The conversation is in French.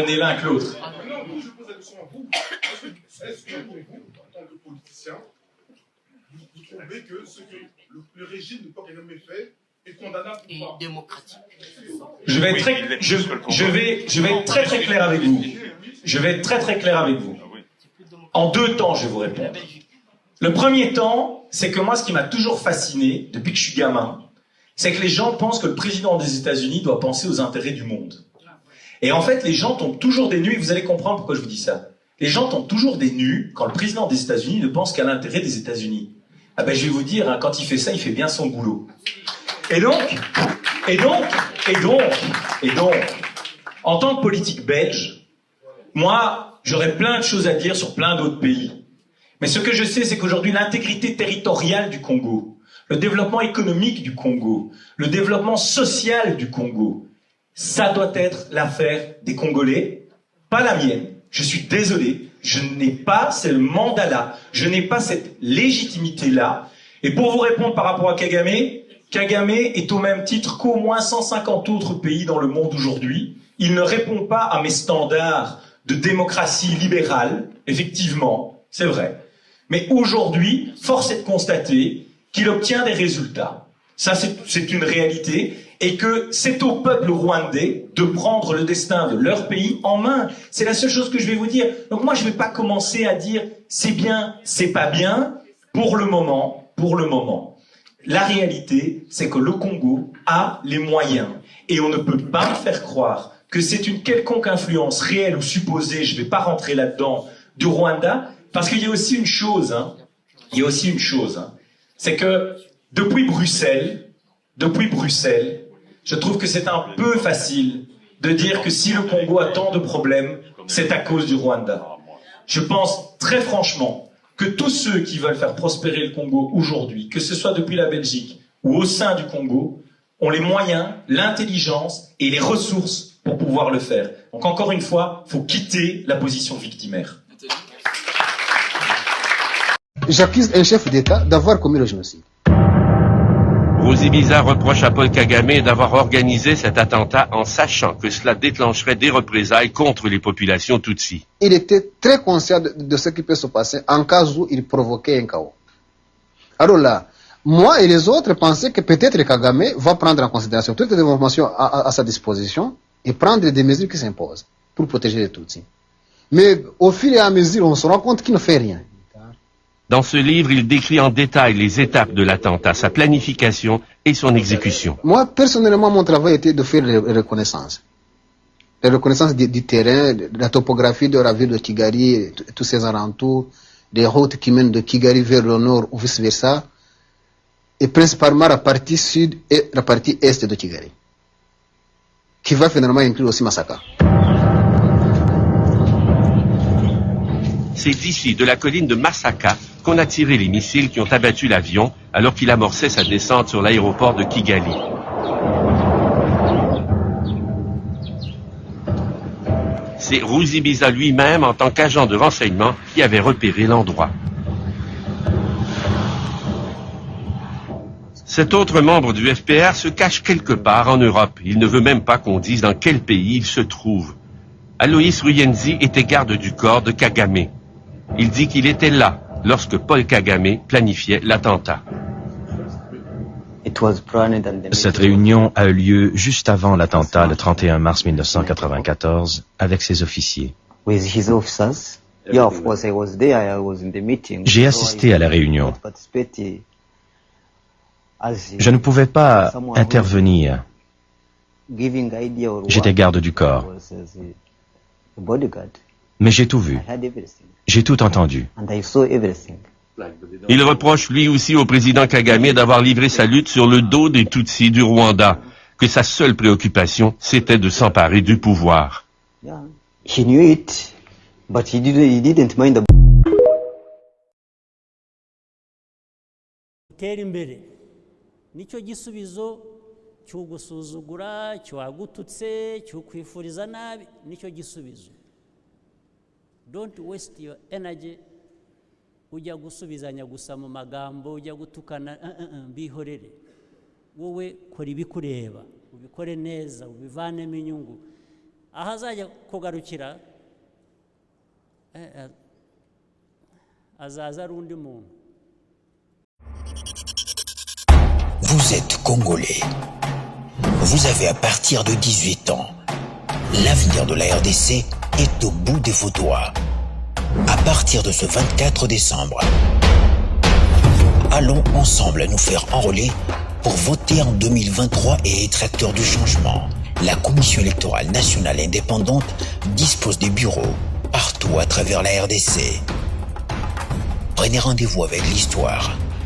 venez l'un que l'autre. Non, je pose la question à vous. Est-ce que pour vous, en tant que politicien, vous trouvez que ce que le régime de Paul Kagame fait est condamnable ou pas? Démocratique. Je vais être très très clair avec vous. Je vais être très très clair avec vous. En 2 temps, je vais vous répondre. Le premier temps, c'est que moi, ce qui m'a toujours fasciné, depuis que je suis gamin, c'est que les gens pensent que le président des États-Unis doit penser aux intérêts du monde. Et en fait, les gens tombent toujours des nues, et vous allez comprendre pourquoi je vous dis ça. Les gens tombent toujours des nues quand le président des États-Unis ne pense qu'à l'intérêt des États-Unis. Ah ben, je vais vous dire, hein, quand il fait ça, il fait bien son boulot. Et donc, en tant que politique belge, moi, j'aurais plein de choses à dire sur plein d'autres pays. Mais ce que je sais, c'est qu'aujourd'hui, l'intégrité territoriale du Congo, le développement économique du Congo, le développement social du Congo, ça doit être l'affaire des Congolais, pas la mienne. Je suis désolé, je n'ai pas ce mandat-là, je n'ai pas cette légitimité-là. Et pour vous répondre par rapport à Kagame, Kagame est au même titre qu'au moins 150 autres pays dans le monde aujourd'hui. Il ne répond pas à mes standards de démocratie libérale, effectivement, c'est vrai. Mais aujourd'hui, force est de constater qu'il obtient des résultats. Ça, c'est une réalité. Et que c'est au peuple rwandais de prendre le destin de leur pays en main. C'est la seule chose que je vais vous dire. Donc moi, je ne vais pas commencer à dire c'est bien, c'est pas bien. Pour le moment, la réalité, c'est que le Congo a les moyens. Et on ne peut pas me faire croire que c'est une quelconque influence réelle ou supposée, je ne vais pas rentrer là-dedans, du Rwanda, parce qu'il y a aussi une chose, c'est que depuis Bruxelles, je trouve que c'est un peu facile de dire que si le Congo a tant de problèmes, c'est à cause du Rwanda. Je pense très franchement que tous ceux qui veulent faire prospérer le Congo aujourd'hui, que ce soit depuis la Belgique ou au sein du Congo, ont les moyens, l'intelligence et les ressources pour pouvoir le faire. Donc encore une fois, il faut quitter la position victimaire. J'accuse un chef d'État d'avoir commis le génocide. Ruzibiza reproche à Paul Kagame d'avoir organisé cet attentat en sachant que cela déclencherait des représailles contre les populations Tutsis. Il était très conscient de ce qui peut se passer en cas où il provoquait un chaos. Alors là, moi et les autres pensaient que peut-être Kagame va prendre en considération toutes les informations à sa disposition et prendre des mesures qui s'imposent pour protéger les Tutsis. Mais au fil et à mesure, on se rend compte qu'il ne fait rien. Dans ce livre, il décrit en détail les étapes de l'attentat, sa planification et son exécution. Moi, personnellement, mon travail était de faire les reconnaissances. Les reconnaissances du terrain, de la topographie de la ville de Kigali, tous ses alentours, des routes qui mènent de Kigali vers le nord ou vice-versa, et principalement la partie sud et la partie est de Kigali, qui va finalement inclure aussi Masaka. C'est d'ici, de la colline de Masaka, qu'on a tiré les missiles qui ont abattu l'avion alors qu'il amorçait sa descente sur l'aéroport de Kigali. C'est Ruzibiza lui-même, en tant qu'agent de renseignement, qui avait repéré l'endroit. Cet autre membre du FPR se cache quelque part en Europe. Il ne veut même pas qu'on dise dans quel pays il se trouve. Aloïs Ruyenzi était garde du corps de Kagame. Il dit qu'il était là lorsque Paul Kagame planifiait l'attentat. Cette réunion a eu lieu juste avant l'attentat, le 31 mars 1994, avec ses officiers. J'ai assisté à la réunion. Je ne pouvais pas intervenir. J'étais garde du corps. Mais j'ai tout vu. J'ai tout entendu. Il reproche lui aussi au président Kagame d'avoir livré sa lutte sur le dos des Tutsis du Rwanda, que sa seule préoccupation, c'était de s'emparer du pouvoir. He knew it, but he didn't mind the... Nicyo gisubizo cy'ugusuzugura, cyagututse, cy'ukwifuriza nabi, nicyo gisubizo. Don't waste your energy ujya gusubizanya gusa mu magambo, ujya gutukana, bihorere. Wowe kora ibikureba, ubikore neza, ubivanemo inyungu. ahazajya kugarukira azaza ari undi muntu. Vous êtes Congolais. Vous avez à partir de 18 ans. L'avenir de la RDC est au bout de vos doigts. À partir de ce 24 décembre, allons ensemble nous faire enrôler pour voter en 2023 et être acteurs du changement. La Commission électorale nationale indépendante dispose des bureaux partout à travers la RDC. Prenez rendez-vous avec l'histoire.